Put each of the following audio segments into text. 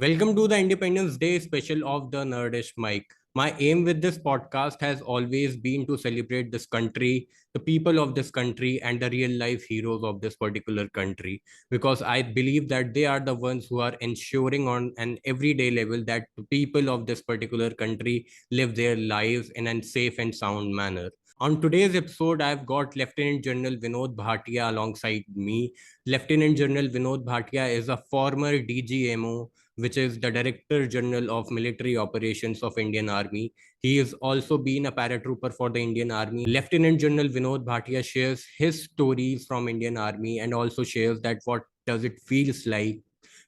Welcome to the Independence Day special of the Nerdish Mic. My aim with this podcast has always been to celebrate this country, the people of this country, and the real life heroes of this particular country. Because I believe that they are the ones who are ensuring on an everyday level that the people of this particular country live their lives in a safe and sound manner. On today's episode, I've got Lieutenant General Vinod Bhatia alongside me. Lieutenant General Vinod Bhatia is a former DGMO, which is the Director General of Military Operations of Indian Army. He has also been a paratrooper for the Indian Army. Lieutenant General Vinod Bhatia shares his stories from Indian Army and also shares that what does it feels like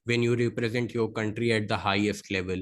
when you represent your country at the highest level.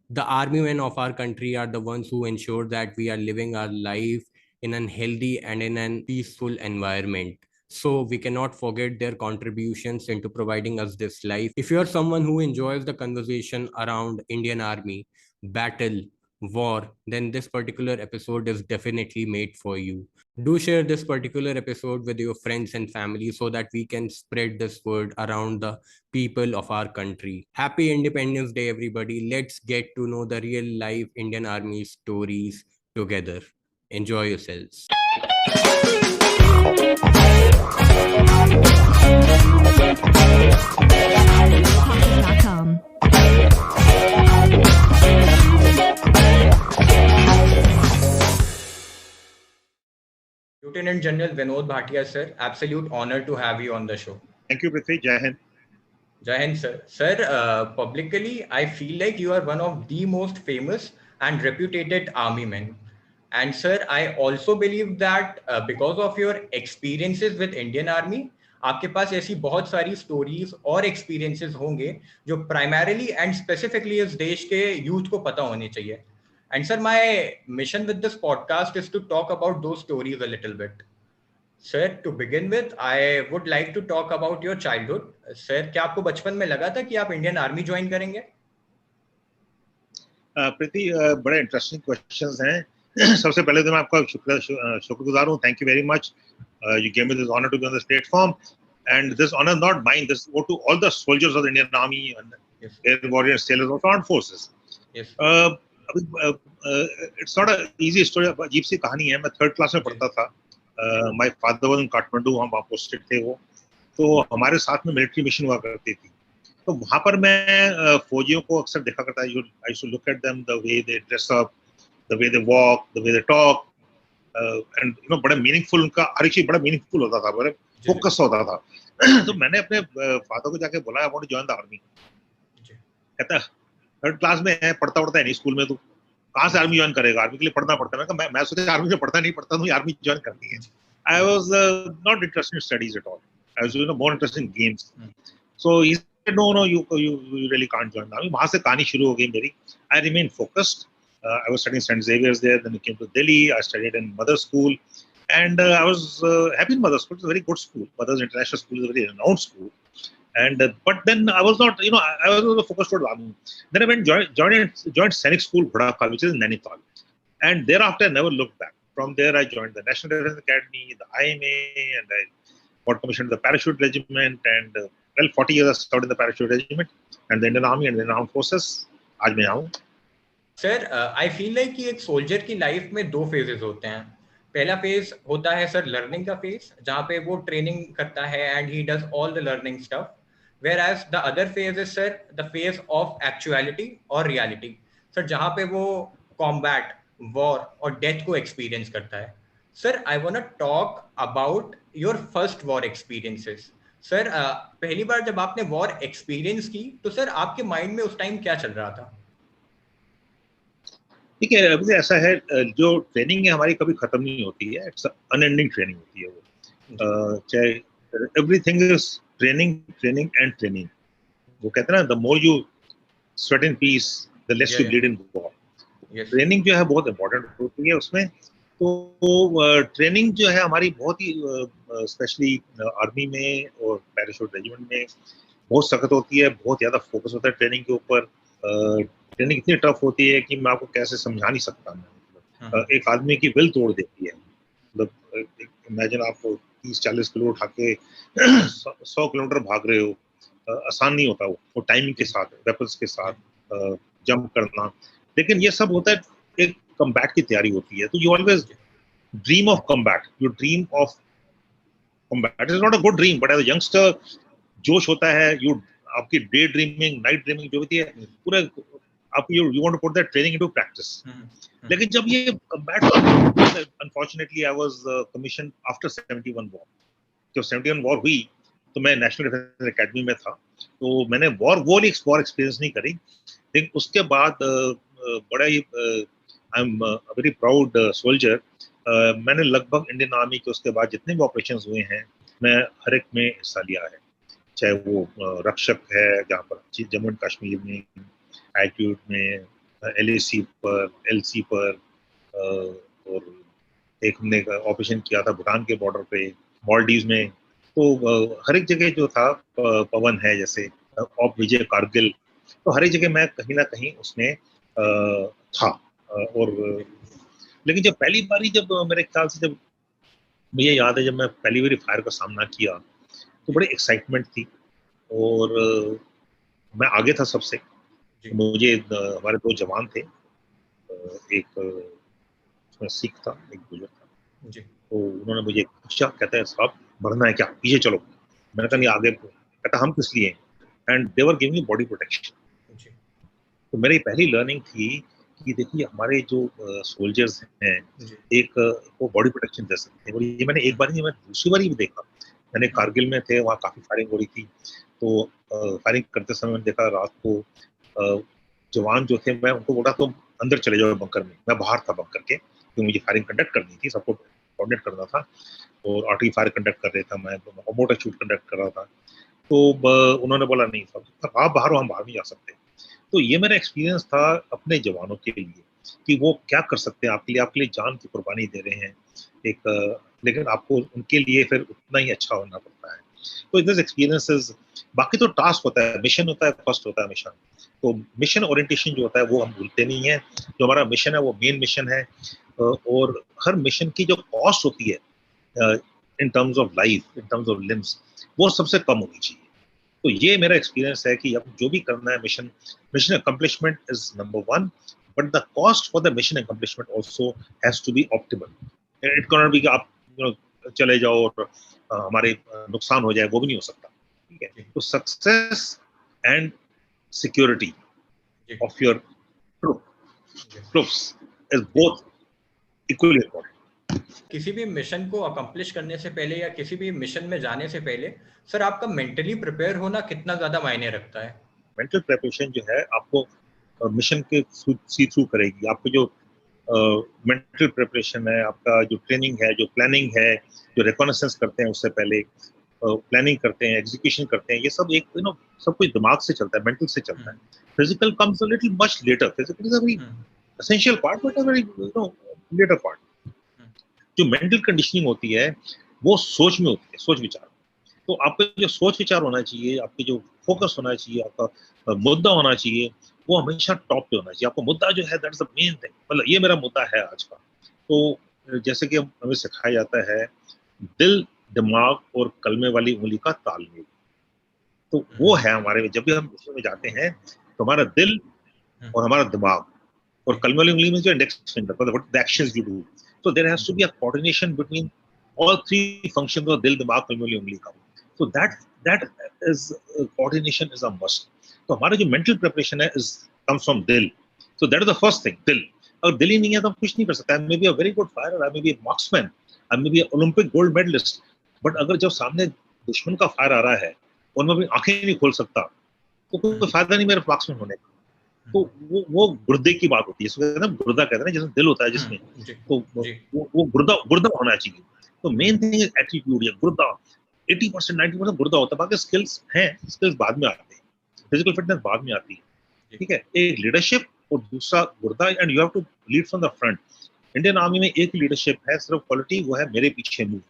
The army men of our country are the ones who ensure that we are living our life in a healthy and in a peaceful environment. So we cannot forget their contributions into providing us this life. If you are someone who enjoys the conversation around Indian Army, battle, war, then this particular episode is definitely made for you. Do share this particular episode with your friends and family so that we can spread this word around the people of our country. Happy Independence Day, everybody. Let's get to know the real life Indian Army stories together. Enjoy yourselves. Lieutenant General Vinod Bhatia, sir, absolute honor to have you on the show. Thank you, Prithvi. Jai Hind. Jai Hind, sir. Sir, publicly, I feel like you are one of the most famous and reputed army men. And sir, I also believe that because of your experiences with Indian Army, आपके पास ऐसी बहुत सारी stories और experiences होंगे जो primarily and specifically इस देश के यूथ को पता होने चाहिए. And sir, my mission with this podcast is to talk about those stories a little bit. Sir, to begin with, I would like to talk about your childhood. Sir, क्या आपको बचपन में लगा था कि आप इंडियन आर्मी ज्वाइन करेंगे? प्रीति, बड़े इंटरेस्टिंग क्वेश्चंस हैं. सबसे पहले तो मैं आपका शुक्रगुजार हूँ. Thank you very much. You gave me this honor to be on this platform, and this honor not mine. This go to all the soldiers of the Indian Army and air warriors, sailors of armed forces. Yes. It's not a easy story. अजीब सी कहानी है. मैं third class में पढ़ता था. My father was in Kathmandu. हम वहाँ posted थे वो. तो हमारे साथ में मिलिट्री मिशन हुआ करती थी. तो वहाँ पर मैं फौजियों को अक्सर देखा करता है. I used to look at them, the way they dress up, the way they walk, the way they talk, and you know, बड़ा मीनिंगफुल उनका हर एक चीज बड़ा मीनिंगफुल होता था, बड़ा फोकस होता था. तो मैंने अपने फादर को जाके बोला, I want to join the army. कहता थर्ड क्लास में है, पढ़ता है नहीं स्कूल में, तो कहाँ से आर्मी ज्वाइन करेगा? आर्मी के लिए पढ़ना पड़ता है. मैं सोचा आर्मी में पढ़ता नहीं पढ़ता तो आर्मी ज्वाइन करनी है. I was not interested in studies at all. I was more interested in games. So he said, no, you really can't join the army. वहाँ से कहानी शुरू हो गई मेरी. I remained focused. I was studying St. Xavier's there. Then I came to Delhi. I studied in Mother School, and I was happy in Mother School. It's a very good school. Mother's International School is a very renowned school. And but then I was not, I was focused towards army. Then I went joined Sainik School, Bhadakal, which is in Nainital. And thereafter, I never looked back. From there, I joined the National Defence Academy, the IMA, and I got commissioned to the Parachute Regiment. And 40 years I served in the Parachute Regiment and the Indian Army and the Indian Armed Forces. आज मैं यहाँ हूँ. Sir, I feel like कि एक soldier की life में दो phases होते हैं. पहला फेज होता है सर लर्निंग का फेज, जहाँ पे वो ट्रेनिंग करता है and he does all the learning stuff. whereas the other phase is sir the phase of actuality or reality, sir जहाँ पे वो combat, war और death को experience करता है. Sir, I wanna talk about your first war experiences. Sir, पहली बार जब आपने war experience की तो सर आपके माइंड में उस टाइम क्या चल रहा था? ठीक है, अभी ऐसा है, जो ट्रेनिंग है हमारी कभी खत्म नहीं होती है. इट्स अनएंडिंग ट्रेनिंग होती है वो. चाहे everything is training and training. वो कहते हैं ना, the more you sweat in peace the less you bleed in war. Training जो है बहुत इंपॉर्टेंट होती है उसमें. तो ट्रेनिंग जो है हमारी बहुत ही स्पेशली आर्मी में और पैराशूट रेजिमेंट में बहुत सख्त होती है. बहुत ज़्यादा फोकस होता है ट्रेनिंग के ऊपर. ट्रेनिंग इतनी टफ होती है कि मैं आपको कैसे समझा नहीं सकता. मैं एक आदमी की विल तोड़ देती है. मतलब इमेजिन आप 30-40 किलो उठा के 100 किलोमीटर भाग रहे हो, आसान नहीं होता वो टाइमिंग के साथ, वेपन्स के साथ जंप करना, लेकिन ये सब होता है, एक कम्बैट की तैयारी होती है, तो you always dream of combat, you dream of combat, is not a good dream, but as a youngster जोश होता है, यू आपकी डे ड्रीमिंग, नाइट ड्रीमिंग जो होती है, पूरा आप you want to put that training into practice. लेकिन जब ये combat, unfortunately I was commission after 71 war, जब 71 वॉर हुई तो मैं नेशनल डिफेंस एकेडमी में था, तो मैंने वॉर एक्सपीरियंस नहीं करी, लेकिन उसके बाद बड़ा ही I am very proud soldier, मैंने लगभग इंडियन आर्मी के उसके बाद जितने भी ऑपरेशन हुए हैं, मैं हर एक में हिस्सा लिया है, चाहे वो रक्षक है जहाँ पर जम्मू एंड कश्मीर में, एल्टीट्यूड में, LAC पर, LC पर, और एक हमने ऑपरेशन किया था भूटान के बॉर्डर पे, मालदीव में, तो हर एक जगह जो था, पवन है जैसे, ऑप विजय कारगिल, तो हर एक जगह मैं कहीं ना कहीं उसमें था। और लेकिन जब पहली बारी, जब मेरे ख्याल से, जब मुझे याद है, जब मैं पहली बारी फायर का सामना किया तो बड़ी एक्साइटमेंट थी, और मैं आगे था सबसे, मुझे हमारे दो जवान थे, एक उसमें सिख था, एक बुजुर्ग था, तो उन्होंने मुझे पूछा, कहता है साहब मरना है क्या, पीछे चलो, मैंने कहा नहीं आगे, कहता हम किस लिए, and they were giving body protection. तो मेरी पहली लर्निंग थी कि देखिए हमारे जो सोल्जर्स हैं, एक वो बॉडी प्रोटेक्शन दे सकते हैं, और ये मैंने एक बार नहीं, मैं दूसरी बार भी देखा, मैंने कारगिल में थे, वहाँ काफी फायरिंग हो रही थी, तो फायरिंग करते समय मैंने देखा रात को जवान जो थे, मैं उनको बोला तो अंदर चले जाओ बंकर में, मैं बाहर था बंकर के, क्योंकि मुझे फायरिंग कंडक्ट करनी थी, सबको कोऑर्डिनेट करना था, और आर्टिलरी फायर कंडक्ट कर रहा था मैं, मोटर शूट कंडक्ट कर रहा था, तो उन्होंने बोला नहीं साहब आप बाहर हो, हम बाहर नहीं जा सकते। तो ये मेरा एक्सपीरियंस था अपने जवानों के लिए, कि वो क्या कर सकते हैं आपके लिए जान की कुर्बानी दे रहे हैं एक, लेकिन आपको उनके लिए फिर उतना ही अच्छा होना पड़ता है। तो दिस एक्सपीरियंसेस, बाकी तो टास्क होता है, मिशन होता है, फर्स्ट होता है मिशन, तो मिशन ओरिएंटेशन जो होता है वो हम भूलते नहीं है, जो हमारा मिशन है वो मेन मिशन है, और हर मिशन की जो कॉस्ट होती है in terms of life, in terms of limbs, वो सबसे कम होनी चाहिए। तो ये मेरा एक्सपीरियंस है कि अब जो भी करना है, mission accomplishment is number one, but the cost for the mission accomplishment also has to be optimal. It can not be कि आप चले जाओ और हमारे नुकसान हो जाए, वो भी नहीं हो सकता, ठीक है। तो success and security of your troops is both equally important. किसी भी मिशन को अकम्प्लिश करने से पहले या किसी भी मिशन में जाने से पहले सर आपका मेंटली प्रिपेयर होना कितना ज्यादा मायने रखता है? मेंटल प्रिपरेशन जो है आपको मिशन के सी थ्रू करेगी, आपको जो मेंटल प्रिपरेशन है, आपका जो ट्रेनिंग है, जो प्लानिंग है, जो रिकॉनेसेंस करते हैं उससे पहले, प्लानिंग करते हैं, एग्जीक्यूशन करते हैं, ये सब एक सब कुछ दिमाग से चलता है, मेंटल से चलता है। Physical comes a little much later, physical is a very essential part, but a very later part. जो मेंटल कंडीशनिंग होती है वो सोच में होती है, सोच विचार। तो आपका जो सोच विचार होना चाहिए, आपके जो फोकस होना चाहिए, आपका मुद्दा होना चाहिए, वो हमेशा टॉप पे होना चाहिए। आपका मुद्दा जो है that is the main thing, मतलब ये मेरा मुद्दा है आज का। तो जैसे कि हमें सिखाया जाता है, दिल, दिमाग और कलमे वाली उंगली का तालमेल, तो वो है हमारे में। जब भी हम मिशन में जाते हैं तो हमारा दिल और हमारा दिमाग, और कलमे वाली उंगली में जो index finger, what the actions you do, so there has to be a coordination between all three functions of दिल, दिमाग, कलमे वाली उंगली का। So that is coordination is a must. तो हमारा जो mental preparation है is comes from दिल। So that is the first thing, दिल। अगर दिल ही नहीं है तो हम कुछ नहीं कर सकते। I may be a very good fighter, I may be a marksman, I may be an Olympic gold medalist, but अगर जब सामने दुश्मन का फायर आ रहा है और मैं अपनी आंखें नहीं खोल सकता, तो कोई फायदा नहीं मेरे मार्क्समैन होने का। तो वो गुर्दे की बात होती है, इसको कहते हैं ना, गुर्दा कहते हैं ना, जिसमें दिल होता है जिसमें, तो वो गुर्दा होना चाहिए। तो मेन थिंग इज एटीट्यूड, या गुर्दा 80% 90% गुर्दा होता है, बाकी स्किल्स हैं, स्किल्स बाद में आते हैं, फिजिकल फिटनेस बाद में आती है, ठीक है। एक लीडरशिप और दूसरा गुर्दा, and you have to lead from the front. Indian army में एक लीडरशिप है सिर्फ क्वालिटी, वो है मेरे पीछे मूव,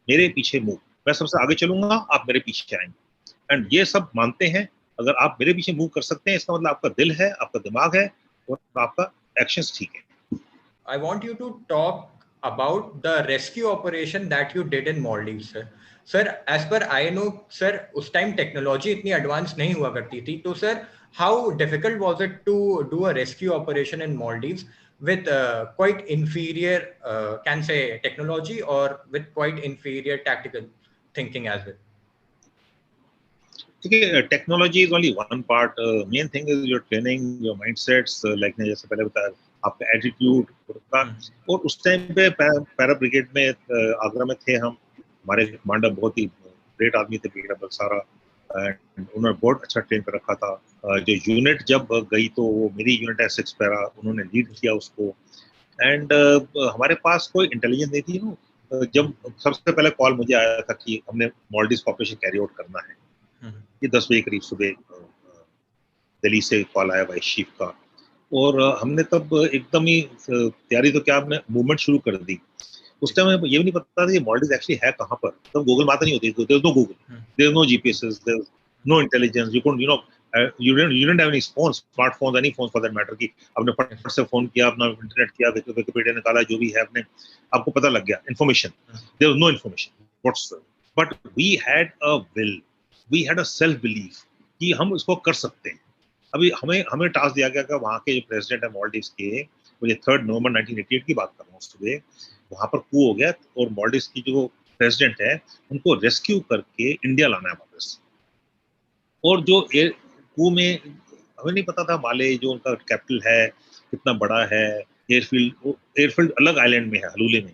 मेरे पीछे मूव, मैं सबसे आगे चलूंगा, आप मेरे पीछे आएंगे, एंड ये सब मानते हैं। अगर आप मेरे पीछे मूव कर सकते हैं, इसका मतलब आपका दिल है, आपका दिमाग है, और आपका एक्शंस ठीक है। I want you to talk about the rescue operation that you did in Maldives, sir. Sir as पर आई नो सर उस टाइम टेक्नोलॉजी इतनी एडवांस नहीं हुआ करती थी, तो sir how difficult was it to do a rescue operation in Maldives with quite inferior can say technology or with quite inferior tactical thinking as well? देखिए technology is only one part, main thing is your training, your mindsets, like ने जैसे पहले बताया आपका attitude का। और उस time पे पैरा ब्रिगेड में आगरा में थे हम, हमारे कमांडर बहुत ही ग्रेट आदमी थे, ब्रिगेडियर बलसारा, एंड उन्होंने बहुत अच्छा ट्रेन कर रखा था। जो यूनिट जब गई तो वो मेरी यूनिट है 6 पैरा, उन्होंने लीड किया उसको। एंड हमारे पास कोई इंटेलिजेंस नहीं थी ना। जब सबसे पहले कॉल मुझे आया था कि हमने मालदीव्स को ऑपरेशन कैरी आउट करना है, ये 10 बजे करीब सुबह दिल्ली से कॉल आया वाइस चीफ का। और हमने तब एकदम ही तैयारी तो क्या, हमने मूवमेंट शुरू कर दी। उस टाइम हमें ये भी नहीं पता था कि मालदीव्स एक्चुअली है कहाँ पर। तब गूगल बात नहीं होती, there is no Google, there is no GPS, there is no intelligence, you couldn't you didn't have any phones, smartphones, any phones for that matter, कि आपने फट से फोन किया, अपना इंटरनेट किया, विकिपीडिया निकाला, जो भी है आपने, आपको पता लग गया information. There was no information whatsoever, but we had a will, we had a self belief कि हम इसको कर सकते हैं। अभी हमें टास्क दिया गया कि वहाँ के जो प्रेसिडेंट है मालदीव्स के, मुझे 3 नवंबर 1988 की बात कर रहा हूँ, सुबह वहाँ पर कू हो गया और मालदीव्स की जो प्रेसिडेंट है उनको रेस्क्यू करके इंडिया लाना है वापस। और जो कू में हमें नहीं पता था माले जो उनका कैपिटल है कितना बड़ा है, एयरफील्ड अलग आइलैंड में है, हलूले में,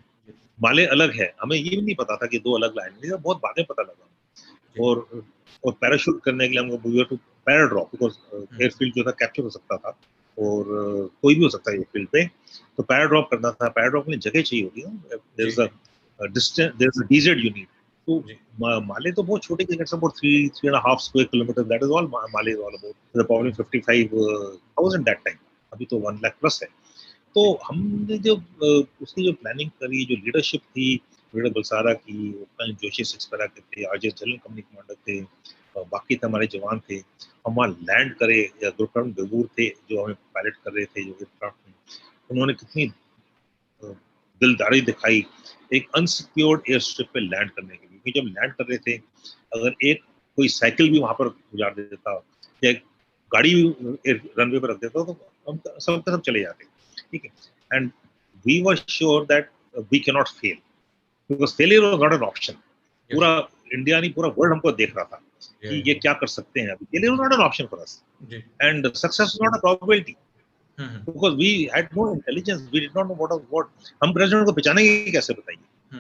माले अलग है, हमें ये भी नहीं पता था कि 2 अलग आइलैंड है, बहुत बाद में पता लगा। और पैराशूट करने के लिए हमको we have to para drop, because airfield जो था कैप्चर हो सकता था और कोई भी हो सकता है एयरफील्ड पे, तो पैरा ड्रॉप करना था। पैरा ड्रॉप के लिए जगह चाहिए होती है ना, there is a distance, there is a DZ unit. तो माले तो बहुत छोटे जगह से, about 3.5 square kilometre, that is all Male is all about, the problem 55,000 that time, अभी तो 1 लाख प्लस है। तो हमने जो उसकी जो प्लानिंग करी, जो लीडरशिप थी ब्रिगेडियर बलसारा की, जोशी 6 पैरा के थे, आरजे जनरल कंपनी कमांडर थे, बाकी थे हमारे जवान थे, हम वहाँ लैंड करे, गुरक्रम बेगूर थे जो हमें पायलट कर रहे थे, जो एयरक्राफ्ट में, उन्होंने कितनी दिलदारी दिखाई एक अनसिक्योर्ड एयर स्ट्रिप पे लैंड करने के लिए। क्योंकि जब लैंड कर रहे थे, अगर एक कोई साइकिल भी वहां पर गुजार देता या गाड़ी भी रनवे पर रख देता तो हम सब चले जाते, ठीक है। And we were sure that we can not fail, because failure was not an option. पूरा इंडिया नहीं, पूरा वर्ल्ड हमको देख रहा था कि ये क्या कर सकते हैं। Failure was not an option for us, and success was not a probability, because we had no intelligence, we did not know what हम प्रेसिडेंट को पहचानेंगे कैसे, बताइए।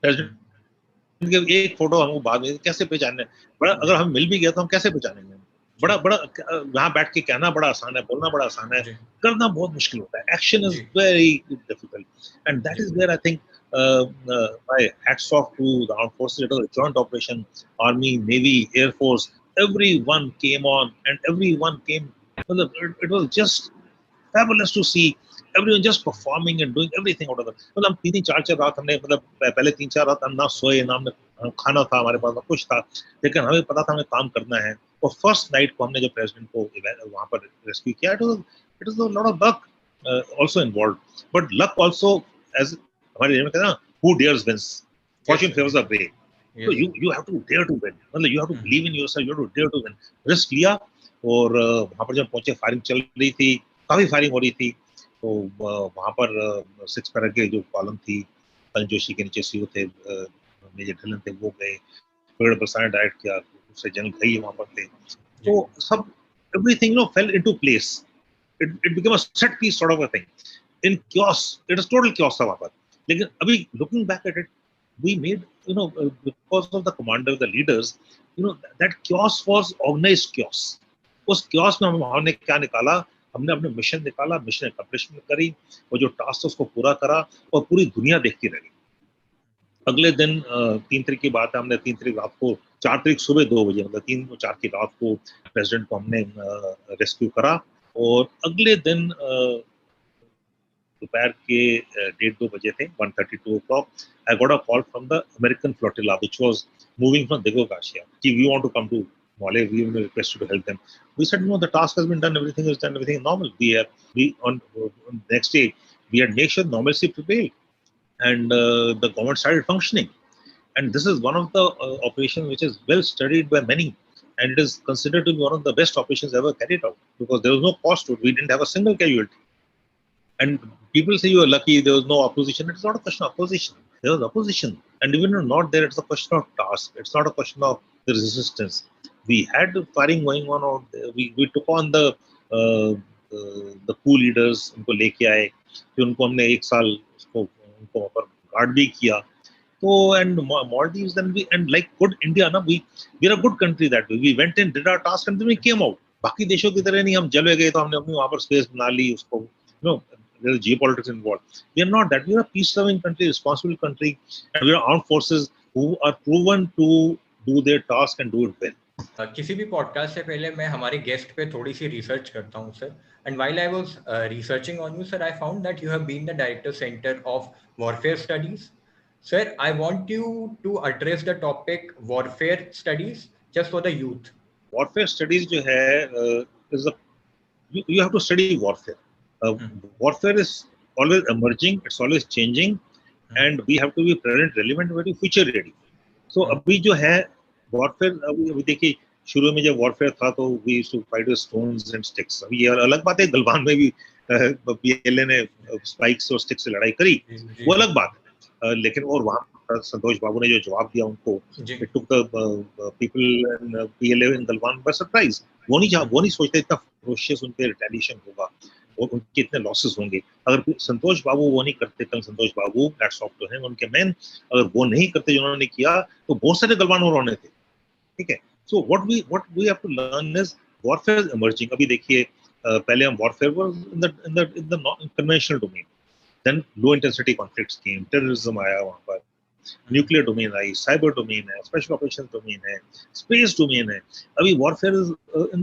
प्रेसिडेंट की एक फोटो हमको बाद में कैसे पहचानना है, बड़ा अगर हम मिल भी गया तो हम कैसे पहचानेंगे। बड़ा वहां बैठ के कहना बड़ा आसान है, बोलना बड़ा आसान है, करना बहुत मुश्किल होता है। Action is very difficult, and that is where I think my hats off to the armed forces. It was a joint operation, army, navy, air force, everyone came on and everyone came. It was just fabulous to see everyone just performing and doing everything out of it. मतलब हम 3-4 रात हमने, मतलब पहले 3-4 रात हम ना सोए ना हमने खाना था हमारे पास, ना कुछ था, लेकिन हमें पता था हमें काम करना है। और फर्स्ट नाइट को हमने जब प्रेसिडेंट को वहाँ पर रेस्क्यू किया, it was a lot of luck also involved, but luck also, as हमारे रेजिमेंट कहते हैं ना, who dares wins, fortune favors the brave. So you have to dare to win, मतलब you have to believe in yourself, you have to dare to win. Risk लिया और वहाँ पर जब पहुंचे फायरिंग चल रही थी, काफी फायरिंग हो रही थी। तो वहाँ पर 6 पैरा के जो कॉलम थी, जोशी के नीचे सीओ थे, मेजर ढिल्लन थे, वो गए, ब्रिगेडियर बलसारा डायरेक्ट किया, दूसरे जनरल भाई वहाँ पर थे। तो सब everything fell into place. It became a set piece sort of a thing. In chaos, it is total chaos था वहाँ पर। लेकिन अभी looking back at it, we made, because of the commander, the leaders, that chaos was organized chaos. उस chaos में हमने क्या निकाला, हमने अपने मिशन निकाला, मिशन अकम्प्लिशमेंट करी, और जो टास्क था उसको पूरा करा, और पूरी दुनिया देखती रही। अगले दिन 3 तारीख की बात है, हमने 3 तारीख रात को, 4 तारीख सुबह 2 बजे, मतलब 3 और 4 की रात को प्रेसिडेंट को हमने रेस्क्यू करा। और अगले दिन दोपहर के 1:30-2 बजे थे, 1:32 o'clock, I got a call from the American flotilla, which was moving from Digo Garcia. We want to come to Maldives, we were requested to help them. We said, no, the task has been done, everything is done, everything is normal. On next day, we had made sure normalcy prevailed, and the government started functioning. And this is one of the operations which is well studied by many, and it is considered to be one of the best operations ever carried out because there was no cost to it. We didn't have a single casualty. And people say you are lucky, there was no opposition. It's not a question of opposition. There was opposition. And even if not there, it's a question of task. It's not a question of the resistance. We had firing going on out there. We took on the coup leaders, उनको लेके आए, फिर उनको हमने एक साल उसको उनको ऊपर गार्ड भी किया. So and Maldives, then we, and like good India, na, we're a good country that way. We went in, did our task, and then we came out. बाकी देशों की तरह नहीं हम जल गए तो हमने अपनी वहाँ पर स्पेस बना ली उसको. No, there is geopolitics involved. We are not that. We are a peace-loving country, responsible country, and we are armed forces who are proven to do their task and do it well. किसी भी podcast से पहले मैं हमारे guest पे थोड़ी सी research करता हूँ sir, and while I was researching on you sir, I found that you have been the director centre of warfare studies. Sir, I want you to address the topic warfare studies just for the youth. Warfare studies जो है is a you have to study warfare. Warfare is always emerging, it's always changing, and we have to be present, relevant, very future ready. So अभी जो है warfare, अभी देखिए शुरू में जब warfare था तो we used to fight with stones and sticks. अभी ये अलग बात है, गलवान में भी पीएलए ने spikes और sticks से लड़ाई करी, वो अलग बात है. लेकिन और वहाँ संतोष बाबू ने जो जवाब दिया उनको, it took the people in PLA in Galwan by surprise. वो नहीं सोचते इतना ferocious उनके retaliation होगा और उनके इतने losses होंगे. अगर संतोष बाबू वो नहीं करते, कल संतोष बाबू hats off to him, उनके men अगर वो नहीं करते जिन्होंने किया तो बहुत सारे गलवान और होने थे. ठीक है. So what we have to learn is warfare is emerging. अभी देखिए पहले हम warfare was in the conventional domain. Then low intensity conflicts came, terrorism आया वहाँ पर, न्यूक्लियर डोमेन आई, साइबर डोमेन है, स्पेशल ऑपरेशन डोमेन है, स्पेस डोमेन है. अभी warfare is in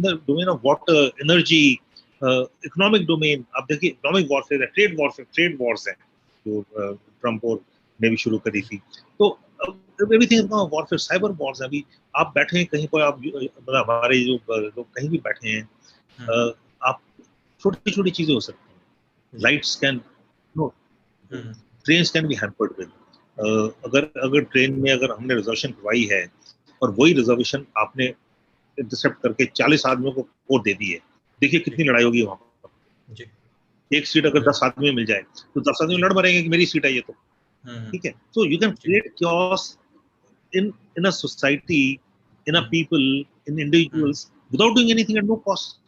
the domain of water, energy, economic domain. आप देखिए economic warfare है, ट्रेड वॉर्स है जो ट्रम्प और ने भी शुरू करी थी. तो everything is warfare. Cyber Wars है. अभी आप बैठे हैं कहीं पर, आप मतलब हमारे जो लोग कहीं भी बैठे हैं, आप छोटी छोटी चीजें हो सकती हैं. Lights can no, trains can be hampered with. अगर ट्रेन में अगर हमने रिजर्वेशन करवाई है और वही रिजर्वेशन आपने इंटरसेप्ट करके 40 आदमियों को वोट दे दी है, देखिए कितनी लड़ाई होगी वहां पर. एक सीट अगर 10 आदमी मिल जाए तो 10 आदमी लड़ मरेंगे कि मेरी सीट है ये तो. ठीक है. So you can create chaos in a society, in a people, in individuals without doing anything at no cost.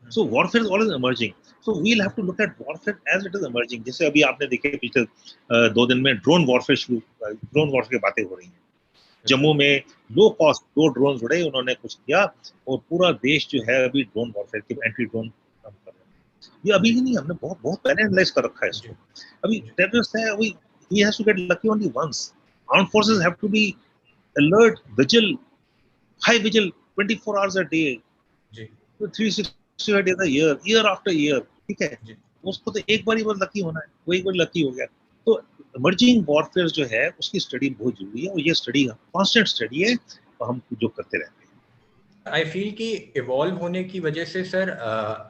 So warfare is always emerging. So we'll have to look at warfare as it is emerging. जैसे अभी आपने देखे पिछले 2 दिन में drone warfare की बातें हो रही हैं. जम्मू में लो कॉस्ट 2 ड्रोन उड़े, उन्होंने कुछ किया और पूरा देश जो है अभी ड्रोन वॉरफेयर की एंटी ड्रोन काम कर रहे हैं. ये अभी ही नहीं, हमने बहुत पहले एनालाइज कर रखा है इसको. अभी टेररिस्ट है, अभी he has to get lucky only once. Armed forces have to be alert, high vigil 24 hours a day, 365 days a year after year. ठीक है. उसको तो एक बार ही बस लकी होना है, वो एक बार लकी हो गया. तो इमर्जिंग वॉरफेयर जो है उसकी स्टडी बहुत जरूरी है और ये स्टडी कांस्टेंट स्टडी है और हम जो करते रहते हैं. आई फील कि इवॉल्व होने की वजह से सर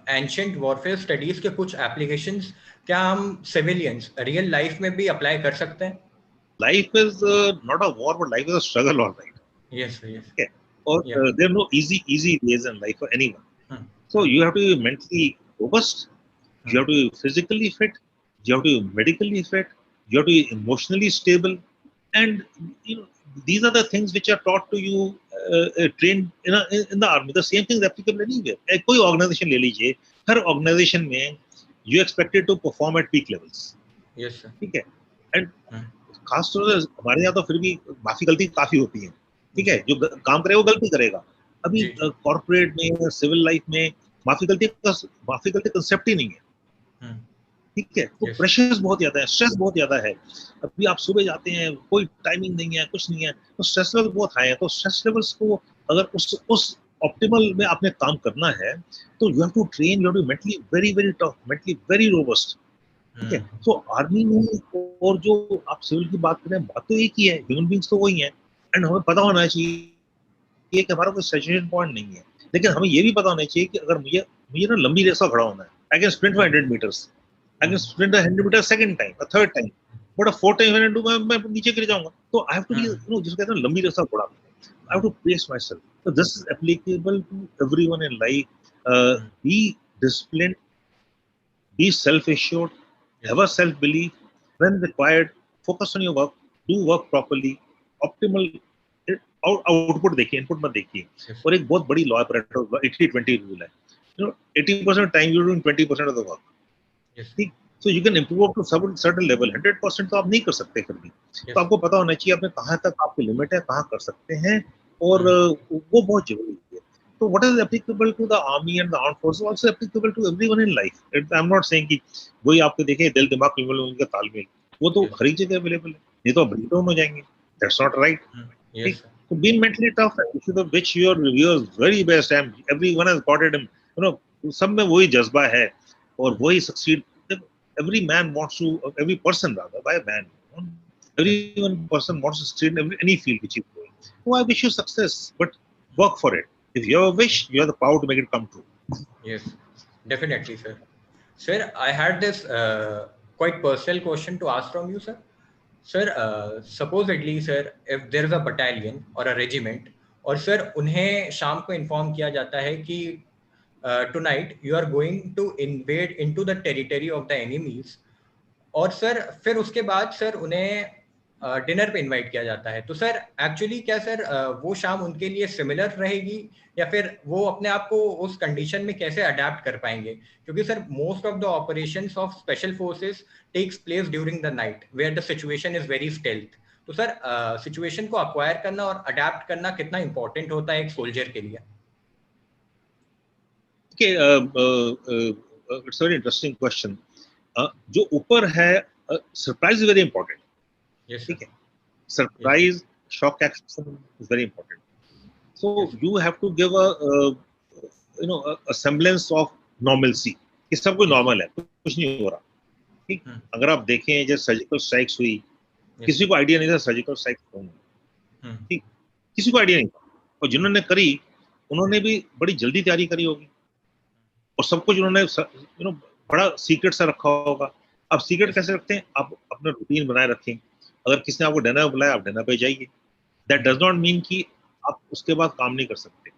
एंशिएंट वॉरफेयर स्टडीज के कुछ एप्लीकेशंस क्या हम सिविलियंस रियल लाइफ में भी अप्लाई कर सकते हैं? Life is not a war but life is a struggle. Alright. Yes. Okay. Or there are no easy ways in life for anyone. So you have to be mentally robust, you have to be physically fit, you have to be medically fit, you have to be emotionally stable, and these are the things which are taught to you, trained in the army. The same thing is applicable anywhere. कोई organization ले लीजिए, हर organization में you expected to perform at peak levels. Yes sir. ठीक है. And खास तौर से हमारे यहाँ तो फिर भी माफी गलती काफी होती है. ठीक है. जो काम करे वो गलती करेगा. अभी कॉर्पोरेट में, सिविल लाइफ में माफी गलती कंसेप्ट ही नहीं है. ठीक है. तो प्रेशर्स बहुत ज्यादा है, स्ट्रेस बहुत ज्यादा है. अभी आप सुबह जाते हैं, कोई टाइमिंग नहीं है, कुछ नहीं है, तो स्ट्रेस लेवल बहुत हाई है. तो स्ट्रेस लेवल्स को अगर उस ऑप्टिमल में आपने काम करना है तो you have to train, you have to mentally very very tough, mentally very robust. ठीक है. तो आर्मी में और जो आप सिविल की बात करें, बात तो एक ही है, ह्यूमन बींग्स तो वही है. एंड हमें पता होना चाहिए कि हमारा कोई सैचुरेशन पॉइंट नहीं है, लेकिन हमें ये भी पता होना चाहिए कि अगर मुझे ना लंबी रेस में खड़ा होना है, I can sprint 100 meters, I can sprint 100 meters second time, a third time. But 4 times when I do मैं नीचे गिर जाऊंगा. तो आई हैव टू बी, जिसको कहते हैं लंबी रस्सा घोड़ा, I have to pace myself. So this is applicable to everyone in life. Be disciplined, be self-assured, have a self-belief. When required, focus on your work, do work properly, optimal output देखिए, input मत देखिए. और एक बहुत बड़ी law है Pareto 80-20 rule है. 80% time you doing 20% of the work. ठीक. So you can improve up to certain level. 100% तो आप नहीं कर सकते फिर भी. तो आपको पता होना चाहिए आपने कहाँ तक आपकी लिमिट है, कहाँ कर सकते हैं, और वो बहुत जरूरी है. So what is applicable to the army and the armed forces is also applicable to everyone in life. I'm not saying कि वही आपको देखें दिल दिमाग उनका तालमेल, वो तो हर एक जगह अवेलेबल है, नहीं तो आप ब्रेकडाउन हो जाएंगे. That's not right. Yes. So being mentally tough, which you are very best, and everyone has got it. सब में वही जज्बा है और वही succeed. Every man wants to, every person rather, by a man, every one person wants to succeed in any field which he's doing. So I wish you success, but work for it. If you have a wish, you have the power to make it come true. Yes, definitely, sir. Sir, I had this quite personal question to ask from you, sir. Sir, supposedly, sir, if there is a battalion or a regiment, और sir उन्हें शाम को inform किया जाता है कि tonight you are going to invade into the territory of the enemies, और sir फिर उसके बाद सर उन्हें डिनर पे इनवाइट किया जाता है, तो सर एक्चुअली क्या सर वो शाम उनके लिए सिमिलर रहेगी, या फिर वो अपने आप को उस कंडीशन में कैसे अडेप्ट कर पाएंगे? क्योंकि sir most of the operations of special forces takes place during the night where the situation is very stealth. तो सर सिचुएशन को अक्वायर करना और अडेप्ट करना कितना इंपॉर्टेंट होता है एक सोल्जर के लिए? It's very interesting question. जो ऊपर है, सरप्राइज इज वेरी इंपॉर्टेंट. ठीक है, surprise shock action is very important. So you have to give a semblance of normalcy कि सब कुछ नॉर्मल है, कुछ नहीं हो रहा. ठीक. अगर आप देखें जब सर्जिकल स्ट्राइक्स हुई, किसी को आइडिया नहीं था सर्जिकल स्ट्राइक होंगे. ठीक, किसी को आइडिया नहीं था, और जिन्होंने करी उन्होंने भी बड़ी जल्दी तैयारी करी होगी, और सब कुछ उन्होंने बड़ा सीक्रेट सा रखा होगा. अब सीक्रेट कैसे रखते हैं? आप अपना रूटीन बनाए रखें. अगर किसी ने आपको डिनर बुलाया, आप डिनर पे जाइए. दैट डज नॉट मीन कि आप उसके बाद काम नहीं कर सकते,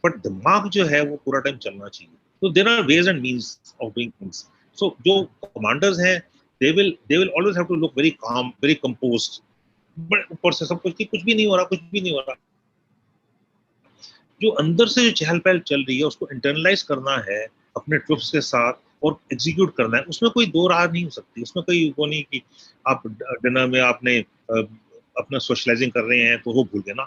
बट दिमाग जो है वो पूरा टाइम चलना चाहिए. तो there are ways and means of doing things. So जो कमांडर्स हैं, they will always have to look very calm, very composed. But ऊपर से सब कुछ भी नहीं हो रहा, कुछ भी नहीं हो रहा. जो अंदर से जो चहल पहल चल रही है उसको इंटरनलाइज करना है अपने ट्रूप्स के साथ और एग्जीक्यूट करना है. उसमें कोई दो राह नहीं हो सकती. उसमें कोई वो नहीं कि आप डिनर में आपने अपना सोशलाइजिंग कर रहे हैं तो वो भूल गए ना.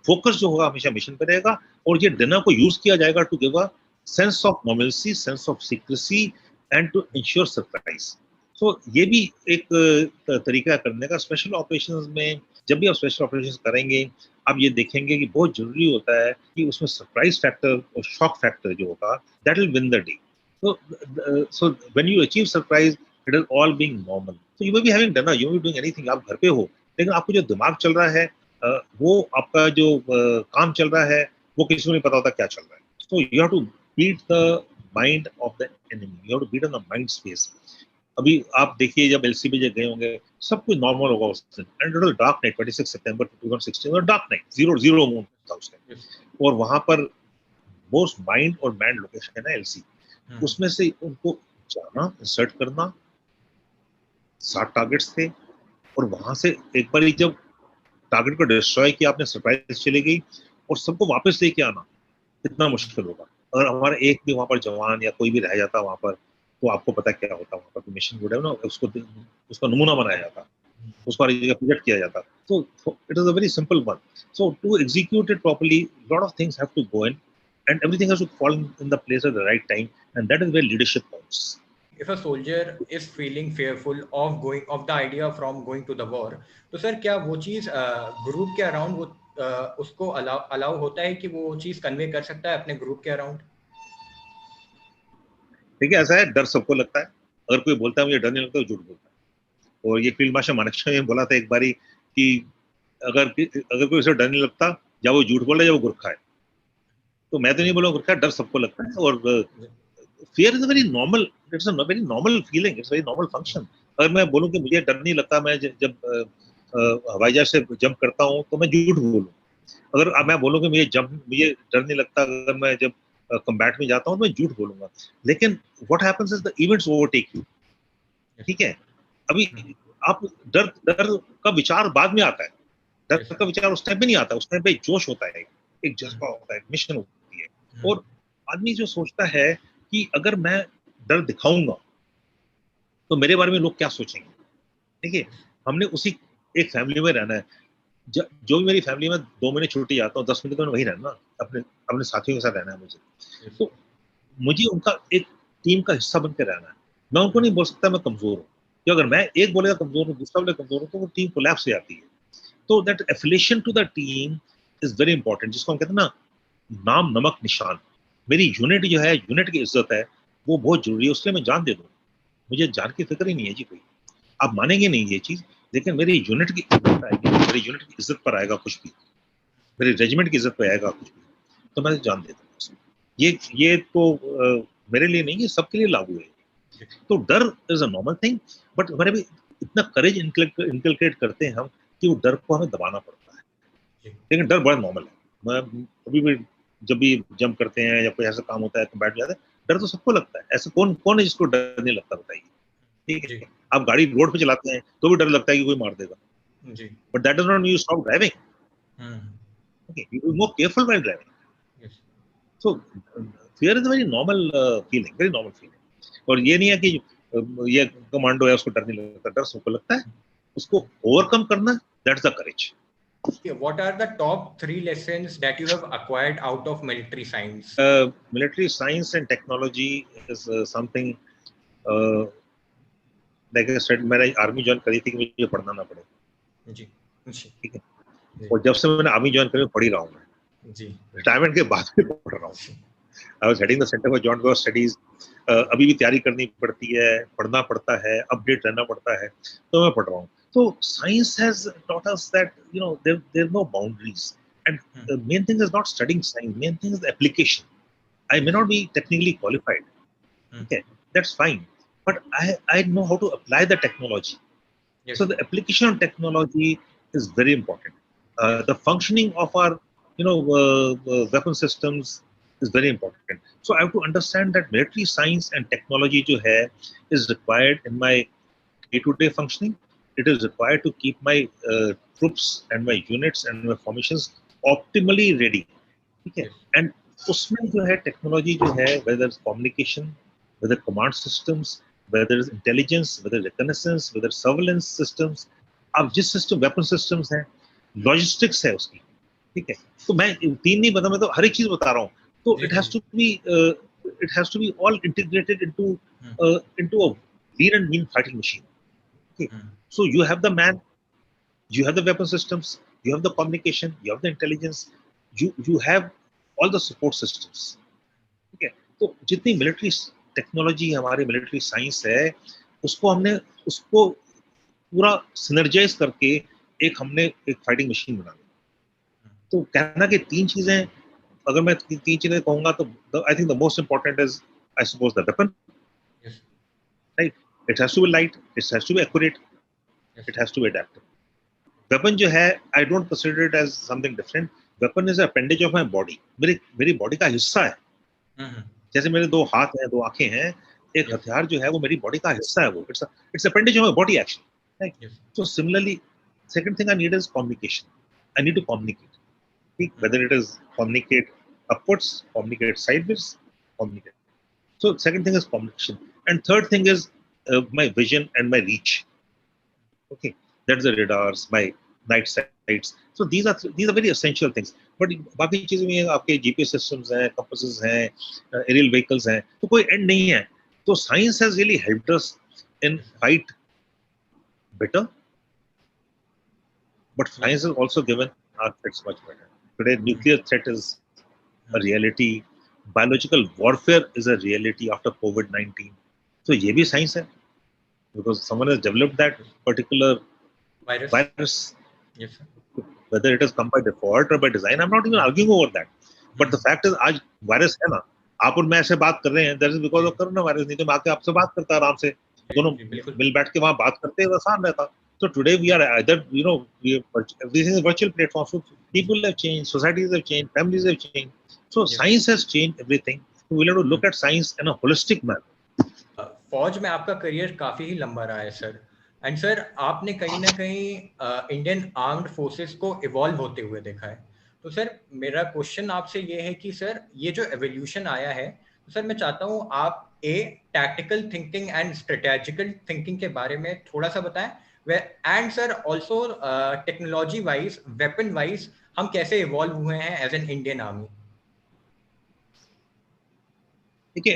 फोकस जो होगा हमेशा मिशन पे रहेगा, और ये डिनर को यूज किया जाएगा to give a sense of normalcy, sense of secrecy and to ensure surprise. So ये भी एक तरीका करने का. स्पेशल ऑपरेशंस में जब भी आप स्पेशल ऑपरेशंस करेंगे, आप ये देखेंगे कि बहुत जरूरी होता है कि उसमें सरप्राइज फैक्टर और शॉक फैक्टर जो होगा, that will win the day. So when you achieve surprise, it is all being normal. So you may be having dinner, you may be doing anything. आप घर पे हो, लेकिन आपको जो दिमाग चल रहा है, वो आपका जो काम चल रहा है, वो किसी को नहीं पता होता क्या चल रहा है. So you have to beat the mind of the enemy. You have to beat on the mind space. अभी आप देखिए जब एलसीबी गए होंगे, सब कुछ नॉर्मल होगा उस दिन. And it was dark night, 26 September 2016, dark night, zero moon था उस टाइम. और वहां पर मोस्ट माइंड और मैन लोकेशन है ना एलसी. उसमें से उनको जाना, इंसर्ट करना, 7 टारगेट्स थे, और वहां से एक बार जब टारगेट को डिस्ट्रॉय किया, आपने सरप्राइज चली गई, और सबको वापस लेके आना कितना मुश्किल होगा. अगर हमारा एक भी वहां पर जवान या कोई भी रह जाता वहां पर, तो आपको पता क्या होता वहां पर. मिशन गुड है ना, उसका नमूना बनाया जाता, उसको हर जगह प्रोजेक्ट किया जाता. So it is a very simple one. So to execute it properly, lot of things have to go in, and everything has to fall in the place at the right time, and that is where leadership counts. If a soldier is feeling fearful of the idea from going to the war, तो sir क्या वो चीज group के around वो उसको allow होता है कि वो चीज कन्वे कर सकता है अपने ग्रुप के अराउंड? देखिए ऐसा है, डर सबको लगता है. अगर कोई बोलता है मुझे डर नहीं लगता, तो झूठ बोलता है. और ये फील्ड मार्शल मानेकशॉ ने बोला था एक बारी कि अगर कोई उसे डर नहीं लगता, या वो झूठ बोल रहा है या वो गुरखा है. तो मैं तो नहीं बोलूंगा गुरखा, डर सबको लगता है. और fear is a very normal, it's a very normal feeling, it's a very normal function. अगर मैं बोलूं कि मुझे डर नहीं लगता, मैं जब हवाई जहाज से जंप करता हूँ तो मैं झूठ बोलूं। अगर अब मैं बोलूं कि मुझे डर नहीं लगता अगर मैं जब कम्बैट में जाता हूँ तो मैं झूठ बोलूंगा। लेकिन what happens is the events overtake you, ठीक है। अभी आप डर डर का विचार बाद में आता है, डर का विचार उस टाइम पे नहीं आता, उस टाइम पे जोश होता है, एक जज्बा होता है, मिशन होती है। और आदमी जो सोचता है कि अगर मैं डर दिखाऊंगा तो मेरे बारे में लोग क्या सोचेंगे, ठीक है। हमने उसी एक फैमिली में रहना है, जो भी मेरी फैमिली में 2 महीने छुट्टी जाता हूँ, 10 महीने तो वहीं रहना, अपने अपने साथियों के साथ रहना है मुझे। तो मुझे उनका एक टीम का हिस्सा बन के रहना है। मैं उनको नहीं बोल सकता मैं कमजोर हूँ, क्योंकि अगर मैं एक बोलेगा कमजोर हूँ, दूसरा बोले कमजोर हूँ, तो वो टीम कोलैप्स हो जाती है। तो that affiliation to the team is very important, जिसको हम कहते हैं ना नाम नमक निशान। मेरी यूनिट जो है, यूनिट की इज्जत है, वो बहुत जरूरी है, उसके लिए मैं जान दे दूँ। मुझे जान की फिक्र ही नहीं है जी कोई, आप मानेंगे नहीं ये चीज, लेकिन मेरी यूनिट की इज्जत आएगी, मेरी यूनिट की इज्जत पर आएगा कुछ भी, मेरे रेजिमेंट की इज्जत पर आएगा कुछ भी, तो मैं जान देता हूँ। ये तो मेरे लिए नहीं, ये सबके लिए लागू है। तो डर is a normal thing, but हमारे भी इतना करेज इनकलकेट करते हैं हम कि वो डर को हमें दबाना पड़ता है। लेकिन डर बड़ा नॉर्मल है। मैं अभी भी जब भी जंप करते हैं या कोई ऐसा काम होता है तो बैठ जाते हैं, डर तो सबको लगता है, ऐसा कौन कौन है जिसको डर नहीं लगता, बताइए, ठीक है। आप गाड़ी रोड पे चलाते हैं तो भी डर लगता है कि कोई मार देगा, but that does not mean you stop driving, okay, you be more careful while driving. So fear is a very normal feeling, very normal feeling. और ये नहीं है कि ये कमांडो है उसको डर नहीं लगता, डर सबको लगता है, उसको ओवरकम करना, that's the courage. What are the top 3 lessons that you have acquired out of military science? Military science and technology is something like I said, मैंने आर्मी ज्वाइन करी थी कि मुझे पढ़ना ना पड़े, जी ठीक है। और जब से मैंने आर्मी ज्वाइन करी पढ़ ही रहा हूँ मैं जी, रिटायरमेंट के बाद भी पढ़ रहा हूँ। I was heading the centre for joint वेयर स्टडीज। अभी भी तैयारी करनी पड़ती है, पढ़ना पड़ता है, अपडेट रहना पड़ता है, तो मैं पढ़ रहा हूँ। So science has taught us that there are no boundaries, and the main thing is not studying science. Main thing is the application. I may not be technically qualified, okay, that's fine, but I know how to apply the technology. So the application of technology is very important. The functioning of our weapon systems is very important. So I have to understand that military science and technology जो है is required in my day-to-day functioning. It is required to keep my troops and my units and my formations optimally ready. ठीक है, and उसमें जो है technology जो है, whether it's communication, whether command systems, whether it's intelligence, whether reconnaissance, whether surveillance systems, अब जिस system weapon systems हैं, logistics है उसकी, ठीक है। तो मैं 3 नहीं बता, मैं तो हर एक चीज बता रहा हूँ। तो it has to be all integrated into a lean and mean fighting machine. Okay. So you have the man, you have the weapon systems, you have the communication, you have the intelligence, you have all the support systems. ठीक है। तो जितनी military technology हमारी military science है, उसको पूरा synergise करके हमने एक फाइटिंग मशीन बना दी। तो कहना कि 3 चीजें, अगर मैं 3 चीजें कहूंगा तो I think the most important is I suppose the weapon, right. It has to be light, it has to be accurate, it has to be adaptive. Weapon जो है, I don't consider it as something different. Weapon is appendage of my body, मेरी body का हिस्सा है। जैसे मेरे 2 हाथ हैं, 2 आंखें हैं, एक हथियार जो है वो मेरी बॉडी का हिस्सा है, वो it's appendage of my body action, right. So similarly second thing I need is communication. I need to communicate, whether it is communicate upwards, communicate sideways, communicate. So second thing is communication, and third thing is my vision and my reach. Okay, that's the radars, my night sights. So these are very essential things. But बाकी चीजें में आपके GPS systems हैं, compasses हैं, aerial vehicles हैं, तो कोई end नहीं है। तो science has really helped us in fight better, but science has also given our threats much better. Today, nuclear threat is a reality. Biological warfare is a reality after COVID-19. So, ये भी science है, because someone has developed that particular virus. Yes, sir. Whether it has come by default or by design, I'm not even arguing over that. But the fact is, आज virus है ना, आप और मैं ऐसे बात कर रहे हैं, that is because of corona virus. नहीं तो मैं आके आपसे बात करता आराम से, दोनों बिल्कुल मिल बैठ के वहां बात करते हैं, आसान रहता. So today we are either, everything is virtual platform. So people have changed, societies have changed, families have changed. So science has changed everything. So we'll have to look at science in a holistic manner. फौज में आपका career काफी ही लंबा रहा है sir. And sir आपने कहीं ना कहीं इंडियन आर्म्ड फोर्सेस को इवॉल्व होते हुए देखा है. तो सर मेरा क्वेश्चन आपसे ये है कि सर ये जो एवोल्यूशन आया है, तो सर मैं चाहता हूँ आप tactical thinking and strategical thinking के बारे में थोड़ा सा बताएं. And sir also technology wise, weapon wise हम कैसे इवॉल्व हुए हैं एज एन इंडियन आर्मी. देखिए,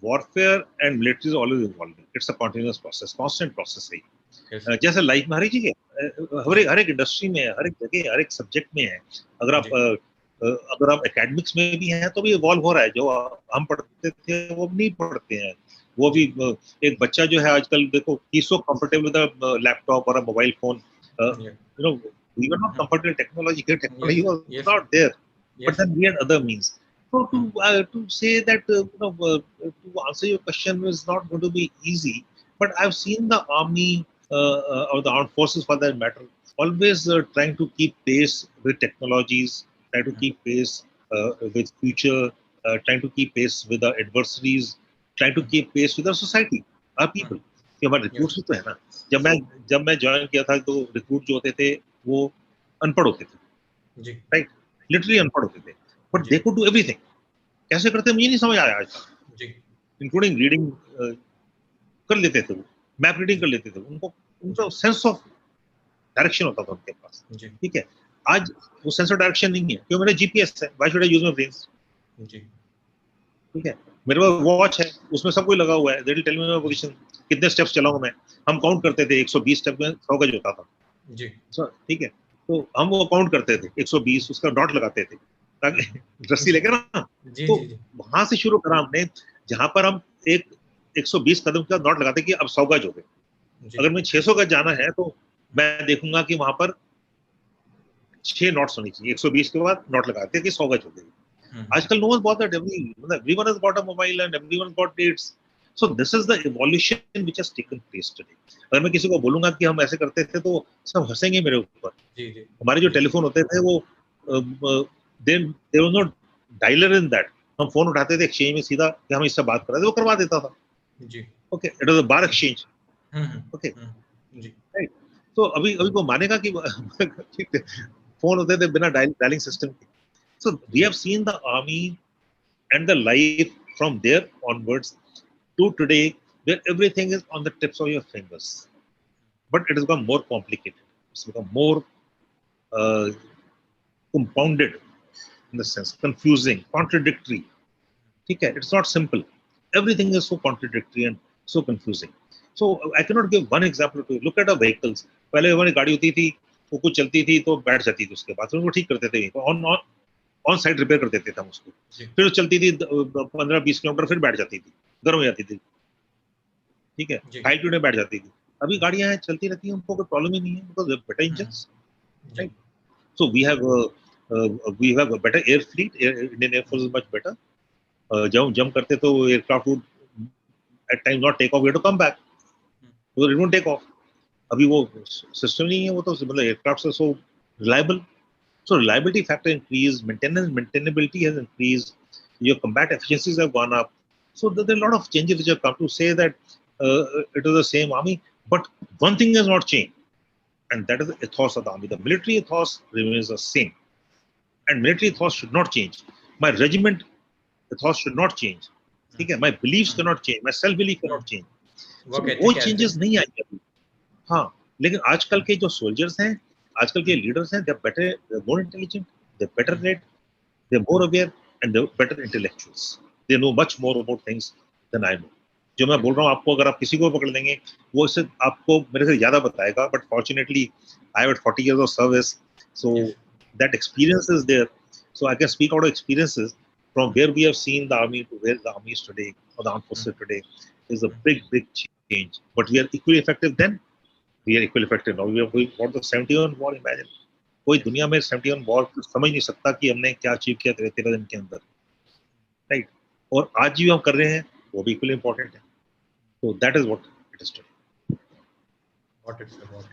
warfare and military is always evolving. It's a continuous process, constant process है. जैसे लाइफ में हर एक जगह, हर एक इंडस्ट्री में, हर एक जगह, हर एक सब्जेक्ट में है. अगर आप एकेडमिक्स में भी हैं तो भी इवॉल्व हो रहा है. जो हम पढ़ते थे वो नहीं पढ़ते हैं. वो भी एक बच्चा जो है आजकल देखो, he is so comfortable with a laptop और a mobile phone. We were not comfortable with technology. Technology was not there, but then we had other means. So to say that to answer your question is not going to be easy. But I've seen the army or the armed forces, for that matter, always trying to keep pace with technologies, trying to keep pace with future, trying to keep pace with the adversaries, trying to keep pace with the society, our people. कि हमारे recruits भी तो है ना. जब मैं join किया था तो रिक्रूट जो होते थे वो अनपढ़ होते थे, राइट, लिटरली अनपढ़ होते थे, but they could do everything. कैसे करते मुझे नहीं समझ आया आज तक. इंक्लूडिंग रीडिंग कर लेते थे, वो मैप रीडिंग कर लेते थे. उनका सेंस ऑफ डायरेक्शन होता था उनके पास. ठीक है, आज वो सेंस ऑफ डायरेक्शन नहीं है. क्यों? मेरा जीपीएस है, why should I use my brains. ठीक है, मेरे पास वॉच है, उसमें सब कुछ लगा हुआ है. They will tell me my position, कितने स्टेप्स चला हूं मैं. हम काउंट करते थे, 120 स्टेप में 100 गज होता था जी. ठीक है, तो हम वो काउंट करते थे 120, उसका डॉट लगाते थे ताकि रस्सी लेके ना. तो वहां से शुरू करा हमने, जहां पर हम 120 कदम का डॉट लगाते कि अब 100 गज हो गए. अगर मैं 600 गज जाना है तो मैं देखूंगा कि वहां पर 6 नॉट्स होनी चाहिए. 120 के बाद नॉट लगाते कि 100 गज हो गई. आजकल no one bothered. Everyone has got a mobile and everyone got dates. So this is the evolution which has taken place today. अगर मैं किसी को बोलूंगा कि हम ऐसे करते थे तो सब हंसेंगे मेरे ऊपर. हमारे जो टेलीफोन होते थे वो there was no dialer in that. हम फोन उठाते थे एक्सचेंज में सीधा कि हम इससे बात कर रहे थे, वो करवा देता था. Okay, it was a bar exchange. Okay, right. तो अभी वो मानेगा कि फोन होते थे बिना डायलिंग सिस्टम के. So we have seen the army and the life from there onwards to today, where everything is on the tips of your fingers. But it has become more complicated. It's become more compounded in the sense, confusing, contradictory. Okay, it's not simple. Everything is so contradictory and so confusing. So I cannot give one example to you. Look at our vehicles. पहले हमारी गाड़ी होती थी, वो कुछ चलती थी तो बैठ जाती थी, उसके बाद वो ठीक करते थे, ऑन साइड रिपेयर कर देते थे हम उसको. फिर चलती थी 15-20 किलोमीटर, फिर बैठ जाती थी, गर्म हो जाती थी. ठीक है, एल्टीट्यूड में बैठ जाती थी. अभी गाड़ियां हैं, चलती रहती हैं, उनको कोई प्रॉब्लम ही नहीं है, because better engines, right. So we have a better air fleet. Indian Air Force is much better. जब जंप करते तो aircraft would at time not take off, we have to come back, तो it won't take off. अभी वो system नहीं है, वो तो मतलब aircraft are so reliable. So reliability factor increased, maintainability has increased, your combat efficiencies have gone up. So there are a lot of changes which have come to say that it is the same army, but one thing has not changed, and that is the ethos of the army. The military ethos remains the same, and military ethos should not change. My regiment ethos should not change. Okay, my beliefs cannot change, my self belief cannot change. So वो changes नहीं आएंगे अभी. हाँ, लेकिन आजकल के जो soldiers हैं, आजकल के लीडर्स हैं, they are better, they are more intelligent, they are better read, they are more aware and they are better intellectuals. They know much more about things than I know. जो मैं बोल रहा हूँ आपको, अगर आप किसी को पकड़ लेंगे, वो इससे आपको मेरे से ज्यादा बताएगा. But fortunately I have 40 years of service, so that experience is there. So I can speak out of experiences from where we have seen the army to where the army is today, or the armed forces today, is a big change. But we are equally effective then. We are equally effective now. We have fought the 71 war. Imagine, कोई दुनिया में 71 war समझ नहीं सकता कि हमने क्या achieve किया 13 दिन के अंदर, राइट. और आज भी हम कर रहे हैं, वो भी इक्वली इम्पोर्टेंट है. So that is what it is. What it's about.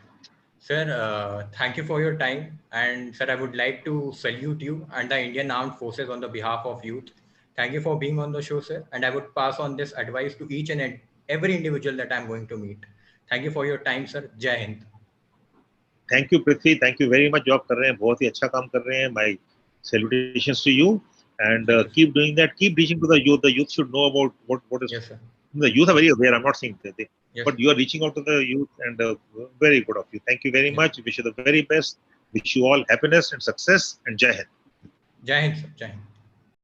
Sir, thank you for your time. And sir, I would like to salute you and the Indian Armed Forces on the behalf of youth. Thank you for being on the show, sir. And I would pass on this advice to each and every individual that I'm going to meet. Thank you for your time, sir. Jai Hind. Thank you, Prithvi. Thank you very much. Job कर रहे हैं, बहुत ही अच्छा काम कर रहे हैं. My salutations to you, and keep doing that. Keep reaching to the youth. The youth should know about what is. Yes, sir. The youth are very aware. I'm not saying that they, Yes, but you are reaching out to the youth, and very good of you. Thank you very much. Wish you the very best. Wish you all happiness and success, and Jai Hind. Jai Hind, sir. Jai Hind.